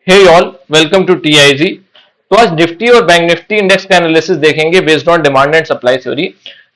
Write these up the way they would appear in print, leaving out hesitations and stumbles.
Hey all, welcome to TIG. तो आज Nifty और बैंक निफ्टी इंडेक्स का एनालिसिस देखेंगे based on demand and supply theory.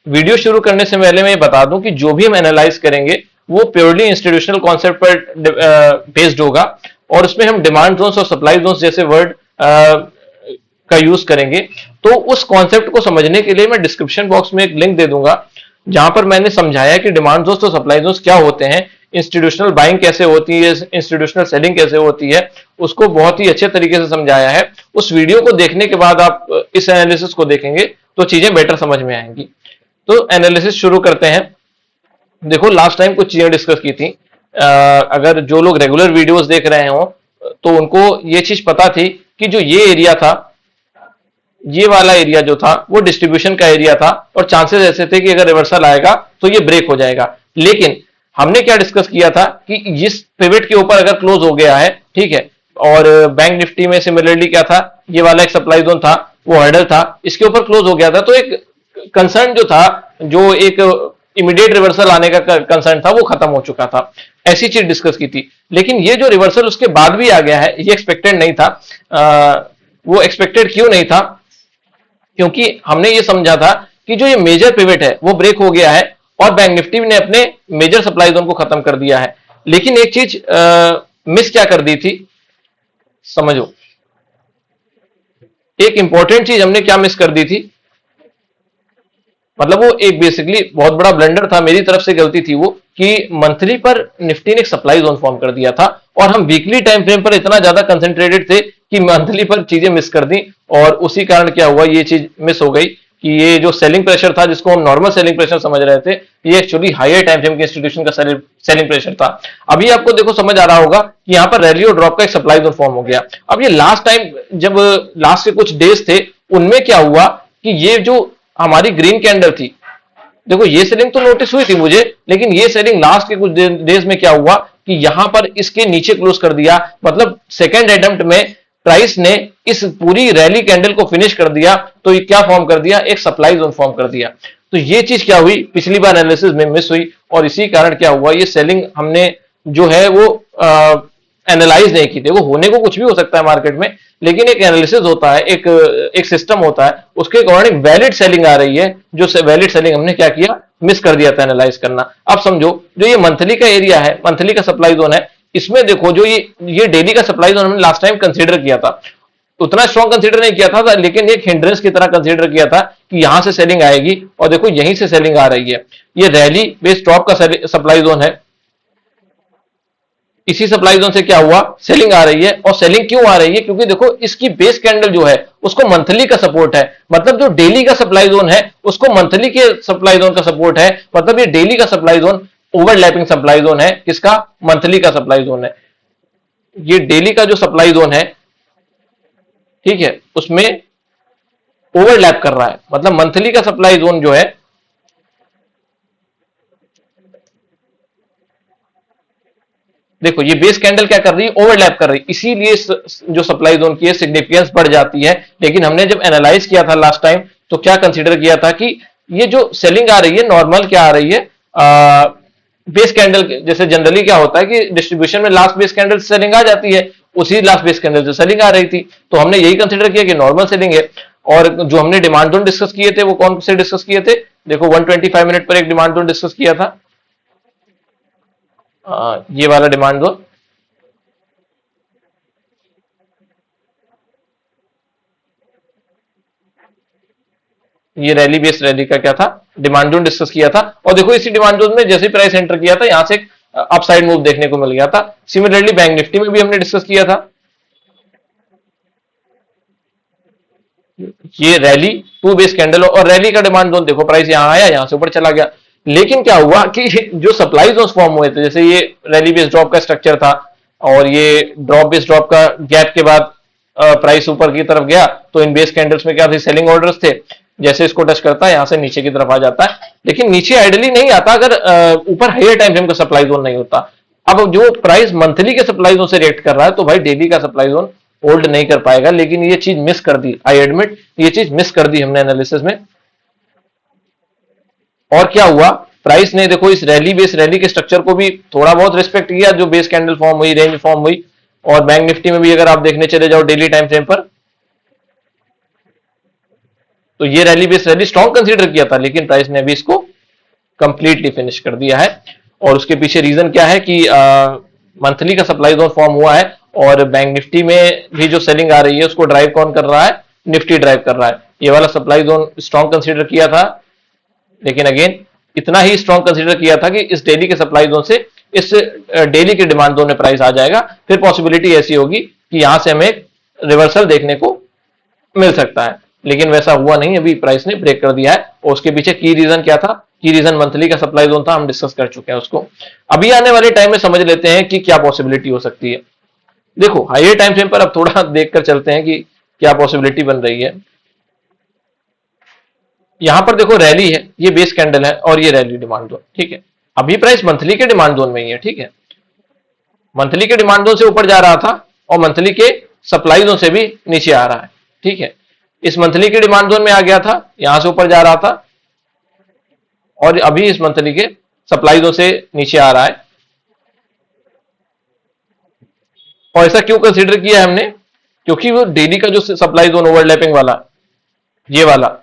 Video शुरू करने से पहले मैं ये बता दूं कि जो भी हम एनालाइज करेंगे वो प्योरली इंस्टीट्यूशनल कॉन्सेप्ट पर बेस्ड होगा और उसमें हम डिमांड जोन्स और सप्लाई जोन्स जैसे वर्ड का यूज करेंगे। तो उस कॉन्सेप्ट को समझने के लिए मैं डिस्क्रिप्शन बॉक्स में एक लिंक दे दूंगा जहां पर मैंने समझाया कि डिमांड जोन्स और सप्लाई जोन्स क्या होते हैं, इंस्टीट्यूशनल बाइंग कैसे होती है, इंस्टीट्यूशनल सेलिंग कैसे होती है, उसको बहुत ही अच्छे तरीके से समझाया है। उस वीडियो को देखने के बाद आप इस एनालिसिस को देखेंगे तो चीजें बेटर समझ में आएंगी। तो एनालिसिस शुरू करते हैं। देखो, लास्ट टाइम कुछ चीजें डिस्कस की थी। अगर जो लोग रेगुलर वीडियोस देख रहे हो तो उनको ये चीज पता थी कि जो ये एरिया था, ये वाला एरिया जो था वो डिस्ट्रीब्यूशन का एरिया था और चांसेस ऐसे थे कि अगर रिवर्सल आएगा तो ये ब्रेक हो जाएगा। लेकिन हमने क्या डिस्कस किया था कि इस पिवट के ऊपर अगर क्लोज हो गया है, ठीक है, और बैंक निफ्टी में सिमिलरली क्या था, ये वाला एक सप्लाई जोन था, वो हर्डल था, इसके ऊपर क्लोज हो गया था, तो एक कंसर्न जो था, जो एक इमीडिएट रिवर्सल आने का कंसर्न था, वो खत्म हो चुका था। ऐसी चीज डिस्कस की थी। लेकिन ये जो रिवर्सल उसके बाद भी आ गया है, ये एक्सपेक्टेड नहीं था। वो एक्सपेक्टेड क्यों नहीं था? क्योंकि हमने ये समझा था कि जो ये मेजर पिवट है वो ब्रेक हो गया है और बैंक निफ्टी ने अपने मेजर सप्लाई जोन को खत्म कर दिया है। लेकिन एक चीज मिस क्या कर दी थी, समझो। एक इंपॉर्टेंट चीज हमने क्या मिस कर दी थी, मतलब वो एक बेसिकली बहुत बड़ा ब्लंडर था, मेरी तरफ से गलती थी वो, कि मंथली पर निफ्टी ने एक सप्लाई जोन फॉर्म कर दिया था और हम वीकली टाइम फ्रेम पर इतना ज्यादा कंसंट्रेटेड थे कि मंथली पर चीजें मिस कर दी। और उसी कारण क्या हुआ, ये चीज मिस हो गई कि ये जो सेलिंग प्रेशर था, जिसको हम नॉर्मल सेलिंग प्रेशर समझ रहे थे, ये एक्चुअली हायर टाइम फ्रेम के इंस्टीट्यूशन का सेलिंग प्रेशर था। अभी आपको देखो समझ आ रहा होगा कि यहाँ पर रैली और ड्रॉप का एक सप्लाई जोन फॉर्म हो गया। अब ये लास्ट टाइम जब लास्ट के कुछ डेज थे, उनमें क्या हुआ कि ये जो हमारी ग्रीन कैंडल थी, देखो ये सेलिंग तो नोटिस हुई थी मुझे, लेकिन ये सेलिंग लास्ट के कुछ डेज में क्या हुआ कि यहां पर इसके नीचे क्लोज कर दिया। मतलब सेकेंड अटेम्प्ट में प्राइस ने इस पूरी रैली कैंडल को फिनिश कर दिया, तो ये क्या फॉर्म कर दिया, एक सप्लाई जोन फॉर्म कर दिया। तो ये चीज क्या हुई, पिछली बार एनालिसिस में मिस हुई और इसी कारण क्या हुआ, ये सेलिंग हमने जो है वो एनालाइज नहीं की थी। वो होने को कुछ भी हो सकता है मार्केट में, लेकिन एक एनालिसिस होता है, एक सिस्टम होता है, उसके अकॉर्डिंग वैलिड सेलिंग आ रही है। जो वैलिड सेलिंग हमने क्या किया, मिस कर दिया था एनालाइज करना। अब समझो, जो ये मंथली का एरिया है, मंथली का सप्लाई जोन है, इसमें देखो जो ये डेली का सप्लाई जोन हमने लास्ट टाइम कंसीडर किया था, उतना स्ट्रॉन्ग कंसीडर नहीं किया था, लेकिन एक हिंड्रेंस की तरह कंसीडर किया था कि यहां से सेलिंग आएगी और देखो यहीं से सेलिंग आ रही है। ये रैली बेस्ड टॉप का सप्लाई जोन है, इसी सप्लाई जोन से क्या हुआ, सेलिंग आ रही है। और सेलिंग क्यों आ रही है, क्योंकि देखो इसकी बेस कैंडल जो है उसको मंथली का सपोर्ट है, मतलब जो डेली का सप्लाई जोन है उसको मंथली के सप्लाई जोन का सपोर्ट है। मतलब ये डेली का supply zone overlapping supply zone है, किसका, मंथली का सप्लाई जोन है। ये डेली का जो सप्लाई जोन है, ठीक है, उसमें ओवरलैप कर रहा है। मतलब मंथली का सप्लाई जोन जो है, देखो ये बेस कैंडल क्या कर रही है, ओवरलैप कर रही है, इसीलिए जो सप्लाई जोन की है सिग्निफिकेंस बढ़ जाती है। लेकिन हमने जब एनालाइज किया था लास्ट टाइम, तो क्या कंसीडर किया था कि ये जो सेलिंग आ रही है, नॉर्मल क्या आ रही है, बेस कैंडल। जैसे जनरली क्या होता है कि डिस्ट्रीब्यूशन में लास्ट बेस कैंडल से सेलिंग आ जाती है, उसी लास्ट बेस कैंडल से सेलिंग आ रही थी, तो हमने यही कंसीडर किया कि नॉर्मल सेलिंग है। और जो हमने डिमांड जोन डिस्कस किए थे वो कौन से डिस्कस किए थे, देखो 125 मिनट पर एक डिमांड जोन डिस्कस किया था, ये वाला डिमांड जोन। ये रैली बेस्ड रैली का क्या था, डिमांड जोन डिस्कस किया था। और देखो इसी डिमांड जोन में जैसे प्राइस एंटर किया था, यहां से एक अपसाइड मूव देखने को मिल गया था। सिमिलरली बैंक निफ्टी में भी हमने डिस्कस किया था, ये रैली टू बेस कैंडल और रैली का डिमांड जोन, देखो प्राइस यहां आया, यहां से ऊपर चला गया। लेकिन क्या हुआ कि जो सप्लाई जोन फॉर्म हुए थे, जैसे ये रैली बेस्ड ड्रॉप का स्ट्रक्चर था और ये ड्रॉप बेस्ड ड्रॉप का गैप के बाद प्राइस ऊपर की तरफ गया, तो इन बेस कैंडल्स में क्या थे, सेलिंग ऑर्डर्स थे। जैसे इसको टच करता है, यहां से नीचे की तरफ आ जाता है, लेकिन नीचे आइडली नहीं आता अगर ऊपर हायर टाइम फ्रेम का सप्लाई जोन नहीं होता। अब जो प्राइस मंथली के सप्लाई जोन से रिएक्ट कर रहा है, तो भाई डेली का सप्लाई जोन होल्ड नहीं कर पाएगा। लेकिन ये चीज मिस कर दी, आई एडमिट, ये चीज मिस कर दी हमने एनालिसिस में। और क्या हुआ, प्राइस ने देखो इस रैली बेस रैली के स्ट्रक्चर को भी थोड़ा बहुत रिस्पेक्ट किया, जो बेस कैंडल फॉर्म हुई, रेंज फॉर्म हुई, और बैंक निफ्टी में भी अगर आप देखने चले जाओ डेली टाइम फ्रेम पर, तो ये rally base rally strong consider किया था, लेकिन प्राइस ने अभी इसको कंप्लीटली फिनिश कर दिया है। और उसके पीछे रीजन क्या है कि मंथली का सप्लाई जोन फॉर्म हुआ है, और बैंक निफ्टी में भी जो सेलिंग आ रही है उसको ड्राइव कौन कर रहा है, निफ्टी ड्राइव कर रहा है। ये वाला सप्लाई जोन स्ट्रॉन्ग कंसीडर किया था, लेकिन अगेन इतना ही स्ट्रॉन्ग कंसीडर किया था कि इस डेली के सप्लाई जोन से इस डेली के डिमांड जोन में प्राइस आ जाएगा, फिर पॉसिबिलिटी ऐसी होगी कि यहां से हमें रिवर्सल देखने को मिल सकता है, लेकिन वैसा हुआ नहीं, अभी प्राइस ने ब्रेक कर दिया है। और उसके पीछे की रीजन क्या था, की रीजन मंथली का सप्लाई जोन था, हम डिस्कस कर चुके हैं उसको। अभी आने वाले टाइम में समझ लेते हैं कि क्या पॉसिबिलिटी हो सकती है। देखो हाइयर टाइम फ्रेम पर अब थोड़ा देखकर चलते हैं कि क्या पॉसिबिलिटी बन रही है। यहां पर देखो रैली है, ये बेस कैंडल है और ये रैली डिमांड जोन, ठीक है। अभी प्राइस मंथली के डिमांड जोन में ही है, ठीक है। मंथली के डिमांड जोन से ऊपर जा रहा था और मंथली के सप्लाई जोन से भी नीचे आ रहा है, ठीक है। इस मंथली के डिमांड जोन में आ गया था, यहां से ऊपर जा रहा था, और अभी इस मंथली के सप्लाई जोन से नीचे आ रहा है। और ऐसा क्यों कंसीडर किया हमने, क्योंकि वो डेली का जो सप्लाई जोन ओवरलैपिंग वाला, ये वाला,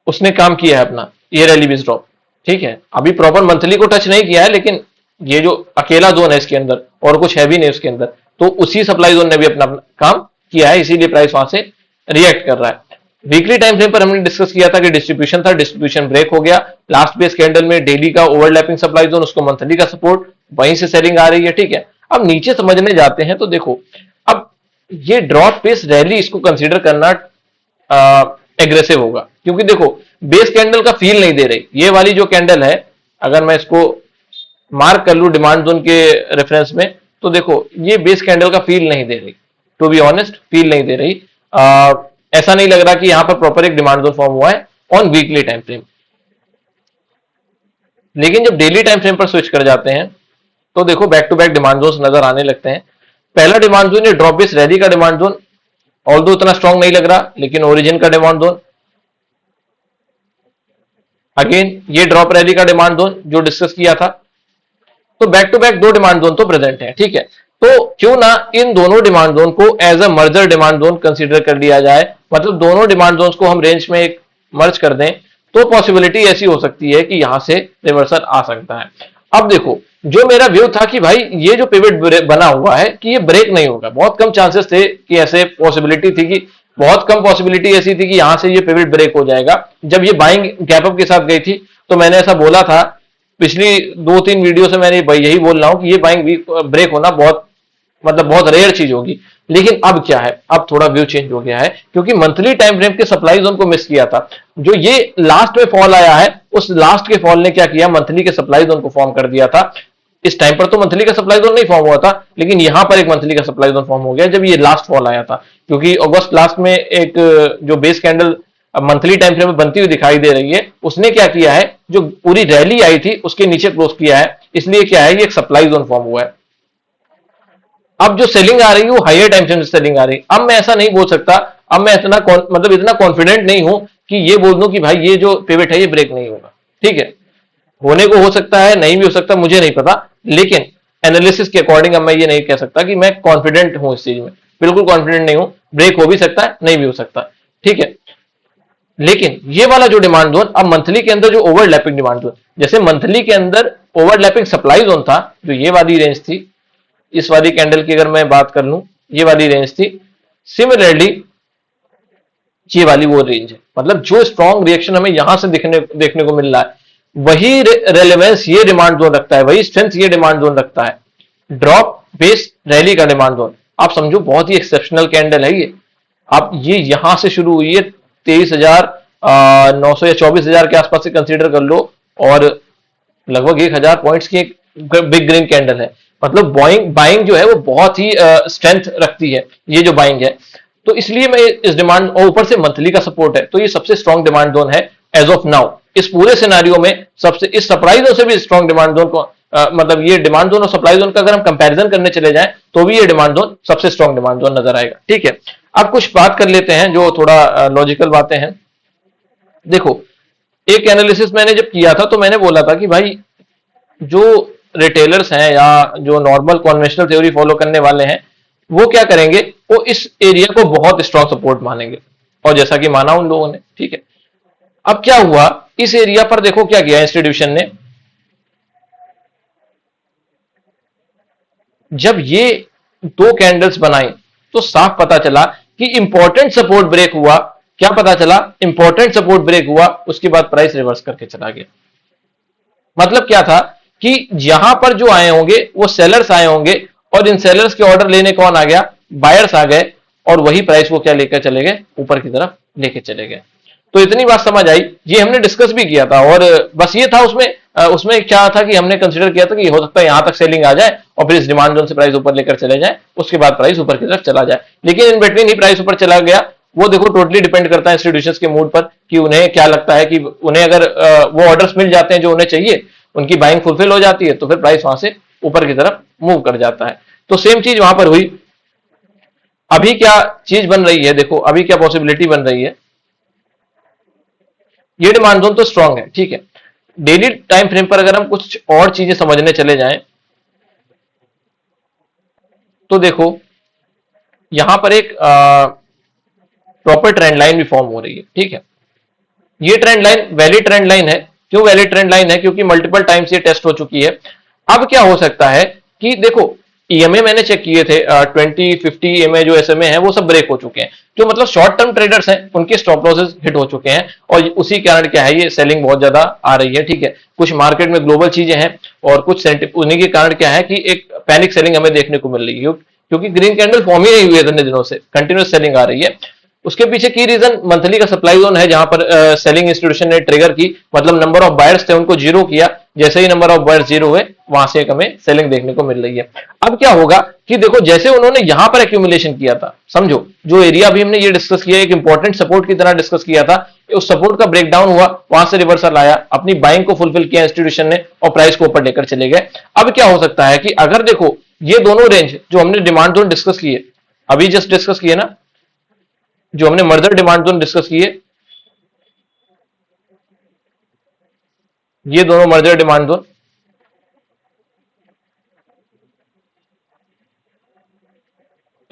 उसने काम किया है अपना, ये रैली बेस ड्रॉप, ठीक है। अभी प्रॉपर मंथली को टच नहीं किया है, लेकिन ये जो अकेला जोन है इसके अंदर और कुछ है भी नहीं उसके अंदर, तो उसी सप्लाई जोन ने भी अपना काम किया है, इसीलिए प्राइस वहां से रिएक्ट कर रहा है। वीकली टाइम फ्रेम पर हमने डिस्कस किया था कि डिस्ट्रीब्यूशन था, डिस्ट्रीब्यूशन ब्रेक हो गया। लास्ट बेस कैंडल में डेली का ओवरलैपिंग सप्लाई जोन, उसको मंथली का सपोर्ट, वहीं से सेलिंग आ रही है, ठीक है। अब नीचे समझने जाते हैं तो देखो, अब ये ड्रॉप बेस रैली इसको कंसीडर करना एग्रेसिव होगा, क्योंकि देखो बेस कैंडल का फील नहीं दे रही। ये वाली जो कैंडल है, अगर मैं इसको मार्क कर लू डिमांड जोन के रेफरेंस में, तो देखो ये बेस कैंडल का फील नहीं दे रही, टू बी ऑनेस्ट फील नहीं दे रही। ऐसा नहीं लग रहा कि यहां पर प्रॉपर एक डिमांड जोन फॉर्म हुआ है ऑन वीकली टाइम फ्रेम। लेकिन जब डेली टाइम फ्रेम पर स्विच कर जाते हैं तो देखो back to back demand zone नजर आने लगते हैं। पहला डिमांड जोन ये ड्रॉप बेस रैली का डिमांड जोन, ऑल्दो उतना स्ट्रॉन्ग नहीं लग रहा, लेकिन ओरिजिन का डिमांड जोन। अगेन ये ड्रॉप रैली का डिमांड जोन जो डिस्कस किया था। तो बैक टू बैक दो डिमांड जोन तो प्रेजेंट है, ठीक है। तो क्यों ना इन दोनों डिमांड जोन को as a merger demand zone consider कर लिया जाए, मतलब दोनों डिमांड जोन को हम रेंज में एक मर्ज कर दें, तो पॉसिबिलिटी ऐसी हो सकती है कि यहां से रिवर्सल आ सकता है। अब देखो जो मेरा व्यू था कि भाई ये जो पिवट बना हुआ है कि ये ब्रेक नहीं होगा, बहुत कम चांसेस थे कि ऐसे पॉसिबिलिटी थी कि बहुत कम पॉसिबिलिटी ऐसी थी कि यहां से ये पिवट ब्रेक हो जाएगा। जब ये बाइंग गैप अप के साथ गई थी तो मैंने ऐसा बोला था, पिछली 2-3 वीडियो से मैंने यही बोल रहा हूं कि ये बाइंग ब्रेक होना बहुत मतलब बहुत रेयर चीज होगी। लेकिन अब क्या है, अब थोड़ा व्यू चेंज हो गया है, क्योंकि मंथली टाइम फ्रेम के सप्लाई जोन को मिस किया था। जो ये लास्ट में फॉल आया है, उस लास्ट के फॉल ने क्या किया, मंथली के सप्लाई जोन को फॉर्म कर दिया था। इस टाइम पर तो मंथली का सप्लाई जोन नहीं फॉर्म हुआ था, लेकिन यहां पर एक मंथली का सप्लाई जोन फॉर्म हो गया जब ये लास्ट फॉल आया था। क्योंकि अगस्त लास्ट में एक जो base candle monthly time frame में बनती हुई दिखाई दे रही है, उसने क्या किया है, जो पूरी रैली आई थी उसके नीचे क्लोज किया है, इसलिए क्या है, ये एक सप्लाई जोन फॉर्म हुआ है। अब जो सेलिंग आ रही है वो हायर टाइम फ्रेम से सेलिंग आ रही है। अब मैं ऐसा नहीं बोल सकता, अब मैं इतना मतलब इतना कॉन्फिडेंट नहीं हूं कि ये बोल दूं कि भाई ये जो पिवट है ये ब्रेक नहीं होगा, ठीक है। होने को हो सकता है, नहीं भी हो सकता, मुझे नहीं पता, लेकिन एनालिसिस के अकॉर्डिंग अब मैं ये नहीं कह सकता कि मैं कॉन्फिडेंट हूं इस चीज में, बिल्कुल कॉन्फिडेंट नहीं हूं। ब्रेक हो भी सकता है, नहीं भी हो सकता, ठीक है। लेकिन ये वाला जो डिमांड जोन, अब मंथली के अंदर जो ओवरलैपिंग डिमांड जोन, जैसे मंथली के अंदर ओवरलैपिंग सप्लाई जोन था, जो ये वाली रेंज थी, इस वाली कैंडल की अगर मैं बात कर लूं, ये वाली रेंज थी। सिमिलरली ये वाली वो रेंज है, मतलब जो स्ट्रॉन्ग रिएक्शन हमें यहां से देखने को मिल रहा है, वही रेलेवेंस ये डिमांड जोन रखता है, वही स्ट्रेंथ ये डिमांड जोन रखता है, ड्रॉप बेस रैली का डिमांड जोन। आप समझो बहुत ही एक्सेप्शनल कैंडल है ये। आप ये यहां से शुरू हुई है 23,900 या 24,000 के आसपास से कंसीडर कर लो, और लगभग 1,000 पॉइंट्स की एक बिग ग्रीन कैंडल है। मतलब बाइंग जो है वो बहुत ही स्ट्रेंथ रखती है, ये जो बाइंग है। तो इसलिए मैं इस डिमांड, और ऊपर से मंथली का सपोर्ट है, तो ये सबसे स्ट्रॉन्ग डिमांड जोन है एज ऑफ नाउ। इस पूरे सिनारियो में सबसे, इस सप्लाई जोन से भी स्ट्रॉन्ग डिमांड जोन को मतलब ये डिमांड जोन और सप्लाई जोन का अगर हम कंपैरिजन करने चले जाएं तो भी ये डिमांड जोन सबसे स्ट्रॉन्ग डिमांड जोन नजर आएगा, ठीक है। अब कुछ बात कर लेते हैं जो थोड़ा लॉजिकल बातें हैं। देखो एक एनालिसिस मैंने जब किया था तो मैंने बोला था कि भाई जो रिटेलर्स हैं या जो नॉर्मल कॉन्वेंशनल थ्योरी फॉलो करने वाले हैं, वो क्या करेंगे, वो इस एरिया को बहुत स्ट्रॉन्ग सपोर्ट मानेंगे, और जैसा कि माना उन लोगों ने, ठीक है। अब क्या हुआ, इस एरिया पर देखो क्या किया इंस्टीट्यूशन ने, जब ये दो कैंडल्स बनाई तो साफ पता चला कि इंपॉर्टेंट सपोर्ट ब्रेक हुआ। क्या पता चला, इंपॉर्टेंट सपोर्ट ब्रेक हुआ, उसके बाद प्राइस रिवर्स करके चला गया। मतलब क्या था कि यहां पर जो आए होंगे वो सेलर्स आए होंगे, और इन सेलर्स के ऑर्डर लेने कौन आ गया, बायर्स आ गए, और वही प्राइस को क्या लेकर चले गए, ऊपर की तरफ लेके चले गए। तो इतनी बात समझ आई, ये हमने डिस्कस भी किया था, और बस ये था उसमें उसमें क्या था कि हमने कंसीडर किया था कि हो सकता है यहां तक सेलिंग आ जाए और फिर इस डिमांड जोन से प्राइस ऊपर लेकर चले जाए, उसके बाद प्राइस ऊपर की तरफ चला जाए। लेकिन इन बिटवीन ही प्राइस ऊपर चला गया। वो देखो टोटली डिपेंड करता है इंस्टीट्यूशंस के मूड पर कि उन्हें क्या लगता है कि उन्हें अगर वो ऑर्डर्स मिल जाते हैं जो उन्हें चाहिए, उनकी बाइंग फुलफिल हो जाती है, तो फिर प्राइस वहां से ऊपर की तरफ मूव कर जाता है। तो सेम चीज वहां पर हुई। अभी क्या चीज बन रही है, देखो अभी क्या पॉसिबिलिटी बन रही है, ये डिमांड जोन तो स्ट्रांग है, ठीक है। डेली टाइम फ्रेम पर अगर हम कुछ और चीजें समझने चले जाएं, तो देखो यहां पर एक प्रॉपर ट्रेंड लाइन भी फॉर्म हो रही है, ठीक है। ये trend line valid trend line है। क्यों वैलिड ट्रेंड लाइन है, क्योंकि मल्टीपल टाइम्स ये टेस्ट हो चुकी है। अब क्या हो सकता है कि देखो ईएमए मैंने चेक किए थे, 20-50 ईएमए जो एसएमए है वो सब ब्रेक हो चुके हैं। जो मतलब शॉर्ट टर्म ट्रेडर्स हैं उनके स्टॉप लॉसेस हिट हो चुके हैं, और उसी कारण क्या है, ये सेलिंग बहुत ज्यादा आ रही है, ठीक है। कुछ मार्केट में ग्लोबल चीजें हैं, और कुछ उन्हीं के कारण क्या है कि एक पैनिक सेलिंग हमें देखने को मिल रही है, क्योंकि ग्रीन कैंडल फॉर्म ही नहीं हुई है इतने दिनों से, कंटिन्यूस सेलिंग आ रही है। उसके पीछे की रीजन मंथली का सप्लाई जोन है, जहां पर सेलिंग इंस्टीट्यूशन ने ट्रिगर की, मतलब नंबर ऑफ बायर्स थे उनको जीरो किया। जैसे ही नंबर ऑफ बायर्स जीरो हुए, वहां से एक हमें सेलिंग देखने को मिल रही है। अब क्या होगा कि देखो जैसे उन्होंने यहां पर एक्यूमुलेशन किया था, समझो जो एरिया भी हमने ये डिस्कस किया, एक इंपॉर्टेंट सपोर्ट की तरह डिस्कस किया था, उस सपोर्ट का ब्रेकडाउन हुआ, वहां से रिवर्सल आया, अपनी बाइंग को फुलफिल किया इंस्टीट्यूशन ने, और प्राइस को ऊपर लेकर चले गए। अब क्या हो सकता है कि अगर देखो ये दोनों रेंज जो हमने डिमांड जोन डिस्कस किए, अभी जस्ट डिस्कस किए ना, जो हमने मर्जर डिमांड जोन डिस्कस किए, ये दोनों मर्जर डिमांड जोन,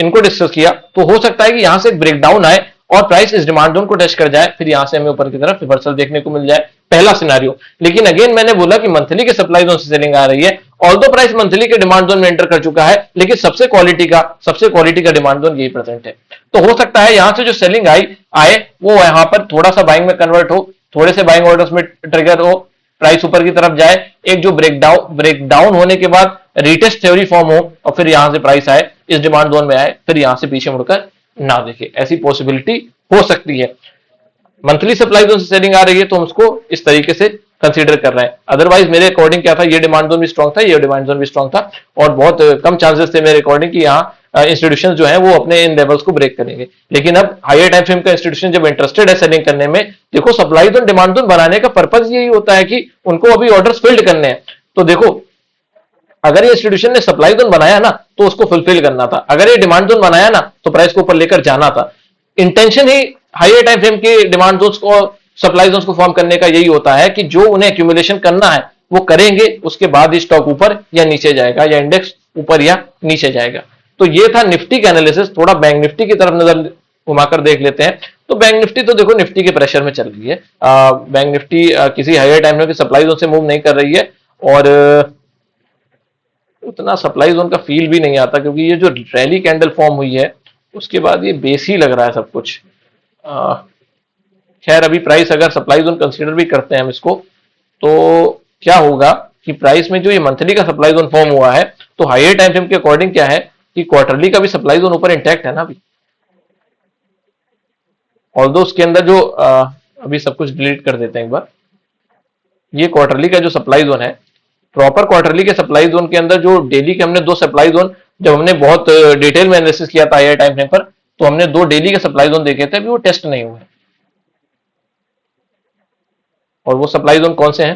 इनको डिस्कस किया, तो हो सकता है कि यहां से ब्रेकडाउन आए और प्राइस इस डिमांड जोन को टच कर जाए, फिर यहां से हमें ऊपर की तरफ रिवर्सल देखने को मिल जाए, पहला सिनेरियो। लेकिन अगेन मैंने बोला कि मंथली के सप्लाई जोन से सेलिंग आ रही है, ऑल्दो प्राइस मंथली के डिमांड जोन में एंटर कर चुका है, लेकिन सबसे क्वालिटी का डिमांड जोन यही प्रेजेंट है। तो हो सकता है यहां से जो सेलिंग आए वो यहां पर थोड़ा सा बाइंग में कन्वर्ट हो, थोड़े से बाइंग ऑर्डर्स में ट्रिगर हो, प्राइस ऊपर की तरफ जाए, एक जो ब्रेकडाउन होने के बाद रीटेस्ट थ्योरी फॉर्म हो, और फिर यहां से प्राइस आए, इस डिमांड जोन में आए, फिर यहां से पीछे मुड़कर ना देखे, ऐसी पॉसिबिलिटी हो सकती है। मंथली सप्लाई जोन से सेलिंग आ रही है तो हम उसको इस तरीके से कंसीडर कर रहे हैं। अदरवाइज मेरे अकॉर्डिंग क्या था, ये डिमांड जोन भी स्ट्रांग था, ये डिमांड जोन भी स्ट्रांग था, और बहुत कम चांसेस थे मेरे अकॉर्डिंग कि यहाँ इंस्टीट्यूशन जो है वो अपने इन लेवल्स को ब्रेक करेंगे। लेकिन अब हायर टाइम फ्रेम का इंस्टीट्यूशन जब इंटरेस्टेड है सेलिंग करने में, देखो सप्लाई जोन डिमांड जोन बनाने का पर्पज यही होता है कि उनको अभी ऑर्डर्स फिल्ड करने हैं। तो देखो अगर ये इंस्टीट्यूशन ने सप्लाई जोन बनाया ना तो उसको फुलफिल करना था, अगर ये डिमांड जोन बनाया ना तो प्राइस को ऊपर लेकर जाना था। इंटेंशन ही हायर टाइम फ्रेम के डिमांड जोन्स को, सप्लाई जोन्स को फॉर्म करने का यही होता है कि जो उन्हें एक्यूमुलेशन करना है वो करेंगे, उसके बाद ही स्टॉक ऊपर या नीचे जाएगा, या इंडेक्स ऊपर या नीचे जाएगा। तो ये था निफ्टी का एनालिसिस। थोड़ा बैंक निफ्टी की तरफ नजर घुमाकर देख लेते हैं। तो बैंक निफ्टी तो देखो निफ्टी के प्रेशर में चल रही है। बैंक निफ्टी किसी हायर टाइम फ्रेम के सप्लाई जोन से मूव नहीं कर रही है, और उतना सप्लाई जोन का फील भी नहीं आता, क्योंकि ये जो रैली कैंडल फॉर्म हुई है उसके बाद ये बेस ही लग रहा है सब कुछ। खैर अभी प्राइस अगर सप्लाई जोन कंसीडर भी करते हैं हम इसको, तो क्या होगा कि प्राइस में जो ये मंथली का सप्लाई जोन फॉर्म हुआ है, तो हायर टाइम फ्रेम के अकॉर्डिंग क्या है कि क्वार्टरली का भी सप्लाई जोन ऊपर इंटैक्ट है ना अभी। ऑल्दो उसके अंदर जो अभी सब कुछ डिलीट कर देते हैं एक बार, ये क्वार्टरली का जो सप्लाई जोन है, प्रॉपर क्वार्टरली के सप्लाई जोन के अंदर जो डेली के हमने दो सप्लाई जोन, जब हमने बहुत डिटेल में एनालिसिस किया था हायर टाइम फ्रेम पर, तो हमने दो डेली के सप्लाई जोन देखे थे, अभी वो टेस्ट नहीं हुए। और वो सप्लाई जोन कौन से हैं,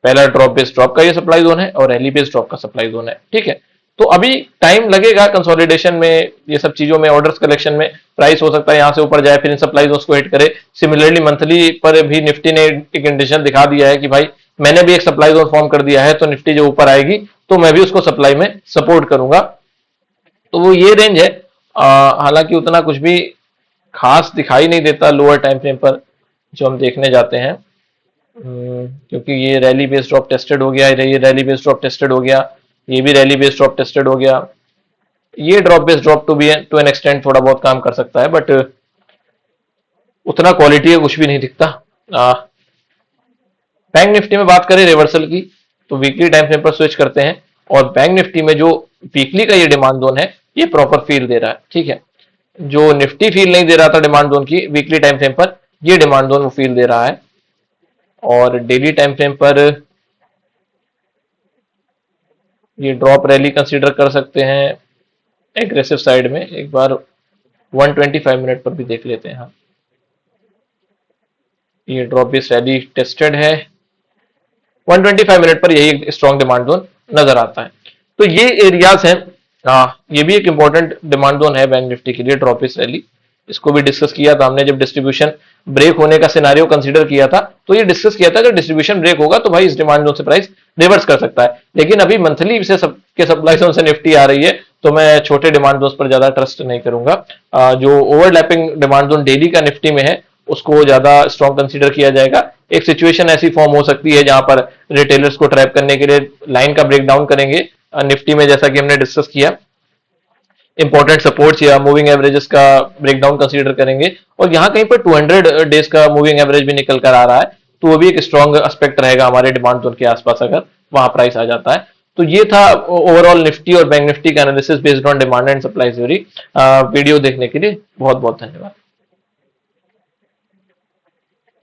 पहला ड्रॉप बेस्ड ड्रॉप का ये सप्लाई जोन है, और रैली बेस्ड ड्रॉप का सप्लाई जोन है, ठीक है। तो अभी टाइम लगेगा कंसोलिडेशन में, ये सब चीजों में, ऑर्डर्स कलेक्शन में। प्राइस हो सकता है यहां से ऊपर जाए, फिर इन सप्लाई जोन्स को हिट करे। सिमिलरली मंथली पर भी निफ्टी ने एक इंडिकेशन दिखा दिया है कि भाई मैंने भी एक सप्लाई जोन फॉर्म कर दिया है, तो निफ्टी जो ऊपर आएगी तो मैं भी उसको सप्लाई में सपोर्ट करूंगा। तो वो ये रेंज है। हालांकि उतना कुछ भी खास दिखाई नहीं देता लोअर टाइम फ्रेम पर जो हम देखने जाते हैं। क्योंकि ये रैली बेस्ड ड्रॉप टेस्टेड हो गया, ये रैली बेस्ड ड्रॉप टेस्टेड हो गया, ये भी रैली बेस्ड ड्रॉप टेस्टेड हो गया। ये drop based drop to an extend थोड़ा बहुत काम कर सकता है, बट उतना क्वालिटी है कुछ भी नहीं दिखता। बैंक निफ्टी में बात करें रिवर्सल की, तो वीकली टाइम फ्रेम पर स्विच करते हैं, और बैंक निफ्टी में जो वीकली का ये डिमांड जोन है ये प्रॉपर फील दे रहा है। ठीक है, जो निफ्टी फील नहीं दे रहा था डिमांड जोन की वीकली टाइम फ्रेम पर, ये डिमांड जोन वो फील दे रहा है। और डेली टाइम फ्रेम पर ये ड्रॉप रैली कंसीडर कर सकते हैं एग्रेसिव साइड में। एक बार 125 मिनट पर भी देख लेते हैं। हाँ, ये ड्रॉप बेस रैली टेस्टेड है, 125 मिनट पर यही स्ट्रॉन्ग डिमांड जोन नजर आता है। तो ये एरियाज हैं। ये भी एक इंपॉर्टेंट डिमांड जोन है बैंक निफ्टी के लिए, ड्रॉप बेस रैली। इसको भी डिस्कस किया था हमने जब डिस्ट्रीब्यूशन ब्रेक होने का सिनेरियो कंसीडर किया था, तो ये डिस्कस किया था अगर डिस्ट्रीब्यूशन ब्रेक होगा तो भाई इस डिमांड जोन से प्राइस रिवर्स कर सकता है। लेकिन अभी मंथली से के सप्लाई जोन से निफ्टी आ रही है, तो मैं छोटे डिमांड जोन पर ज्यादा ट्रस्ट नहीं करूंगा। जो ओवरलैपिंग डिमांड जोन डेली का निफ्टी में है उसको ज्यादा स्ट्रॉन्ग कंसीडर किया जाएगा। एक सिचुएशन ऐसी फॉर्म हो सकती है जहां पर रिटेलर्स को ट्रैप करने के लिए लाइन का ब्रेकडाउन करेंगे निफ्टी में, जैसा कि हमने डिस्कस किया। इंपॉर्टेंट सपोर्ट्स या मूविंग एवरेजेस का ब्रेकडाउन कंसीडर करेंगे, और यहाँ कहीं पर 200 डेज का मूविंग एवरेज भी निकल कर आ रहा है, तो वो भी एक स्ट्रॉन्ग एस्पेक्ट रहेगा हमारे डिमांड जोन के आसपास अगर वहां प्राइस आ जाता है। तो ये था ओवरऑल निफ्टी और बैंक निफ्टी का analysis based on demand and supply theory. Video देखने के लिए बहुत बहुत धन्यवाद।